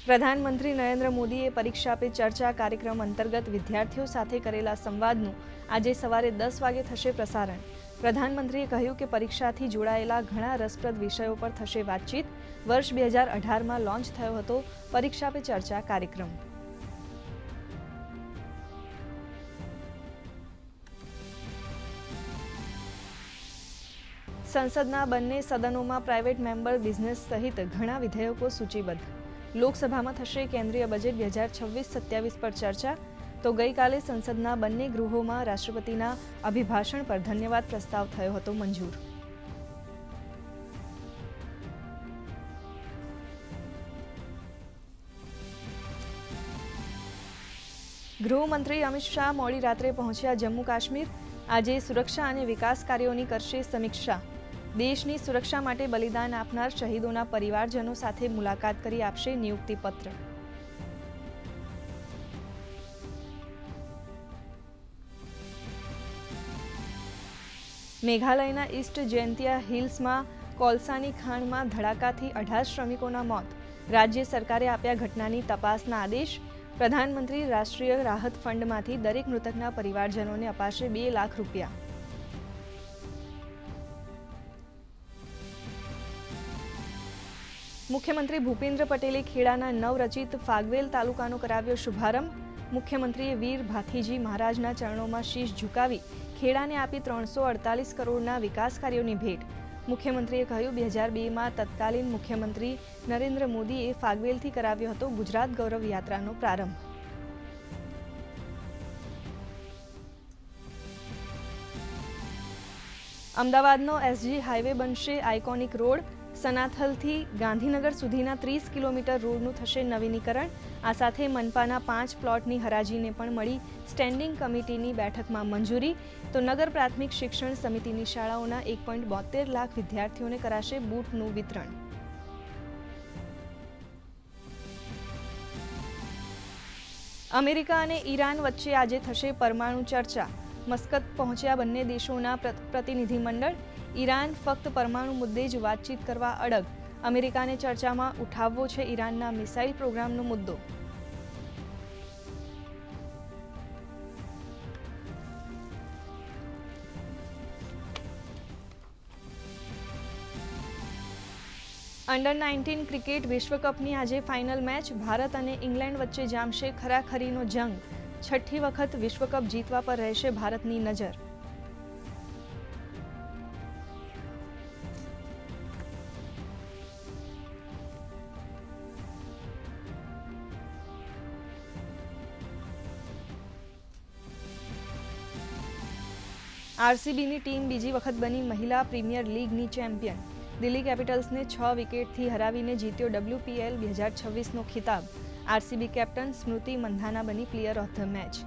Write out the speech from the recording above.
પ્રધાનમંત્રી નરેન્દ્ર મોદીએ પરીક્ષા પે ચર્ચા કાર્યક્રમ અંતર્ગત વિદ્યાર્થીઓ સાથે કરેલા સંવાદનું આજે સવારે 10 વાગે થશે પ્રસારણ। પ્રધાનમંત્રીએ કહ્યું કે પરીક્ષાથી જોડાયેલા ઘણા રસપ્રદ વિષયો પર થશે વાતચીત। વર્ષ 2018માં લોન્ચ થયો હતો પરીક્ષા પે ચર્ચા કાર્યક્રમ। સંસદના બંને સદનોમાં પ્રાઇવેટ મેમ્બર બિઝનેસ સહિત ઘણા વિધેયકો સૂચિબદ્ધ। લોકસભામાં થશે કેન્દ્રીય બજેટ 2026-27 પર ચર્ચા, તો ગઈકાલે સંસદના બંને ગૃહોમાં રાષ્ટ્રપતિના અભિભાષણ પર ધન્યવાદ પ્રસ્તાવ થયો હતો મંજૂર। ગૃહમંત્રી અમિત શાહ મોડી રાત્રે પહોંચ્યા જમ્મુ કાશ્મીર। આજે સુરક્ષા અને વિકાસ કાર્યોની કરશે સમીક્ષા। દેશની સુરક્ષા માટે બલિદાન આપનાર શહીદોના પરિવારજનો સાથે મુલાકાત કરી આપશે નિયુક્તિપત્ર। મેઘાલયના ઈસ્ટ જેન્તિયા હિલ્સમાં કોલસાની ખાણમાં ધડાકાથી 18 શ્રમિકોના મોત। રાજ્ય સરકારે આપ્યા ઘટનાની તપાસના આદેશ। પ્રધાનમંત્રી રાષ્ટ્રીય રાહત ફંડમાંથી દરેક મૃતકના પરિવારજનોને અપાશે 2 લાખ રૂપિયા। મુખ્યમંત્રી ભૂપેન્દ્ર પટેલે ખેડાના નવરચિત ફાગવેલ તાલુકાનો કરાવ્યો શુભારંભ। મુખ્યમંત્રીએ વીર ભાથીજી મહારાજના ચરણોમાં શીશ ઝુકાવી ખેડાને આપી 348 કરોડના વિકાસ કાર્યોની ભેટ। મુખ્યમંત્રીએ કહ્યું 2002માં તત્કાલીન મુખ્યમંત્રી નરેન્દ્ર મોદીએ ફાગવેલથી કરાવ્યો હતો ગુજરાત ગૌરવ યાત્રાનો પ્રારંભ। અમદાવાદનો એસજી હાઈવે બનશે આઇકોનિક રોડ। સનાથલથી ગાંધીનગર સુધીના 30 કિલોમીટર રોડનું થશે નવીનીકરણ। આ સાથે મનપાના 5 પ્લોટની હરાજીને પણ મળી સ્ટેન્ડિંગ કમિટીની બેઠકમાં મંજૂરી। તો નગર પ્રાથમિક શિક્ષણ સમિતિની શાળાઓના 1.72 લાખ વિદ્યાર્થીઓને કરાશે બૂટનું વિતરણ। અમેરિકા અને ઈરાન વચ્ચે આજે થશે પરમાણુ ચર્ચા। મસ્કત પહોંચ્યા બંને દેશોના પ્રતિનિધિમંડળ। ઈરાન ફક્ત પરમાણુ મુદ્દે જ વાતચીત કરવા અડગ। અમેરિકાને ચર્ચામાં ઉઠાવવો છે ઈરાનના મિસાઇલ પ્રોગ્રામનો મુદ્દો। અંડર-19 ક્રિકેટ વિશ્વકપની આજે ફાઇનલ મેચ। ભારત અને ઇંગ્લેન્ડ વચ્ચે જામશે ખરાખરીનો જંગ। 6ઠ્ઠી વખત વિશ્વકપ જીતવા પર રહેશે ભારતની નજર। આરસીબીની ટીમ બીજી વખત બની મહિલા પ્રીમિયર લીગની ચેમ્પિયન। દિલ્હી કેપિટલ્સને 6 વિકેટથી હરાવીને જીત્યો WPL 2026નો ખિતાબ। આરસીબી કેપ્ટન સ્મૃતિ મંધાના બની પ્લેયર ઓફ ધ મેચ।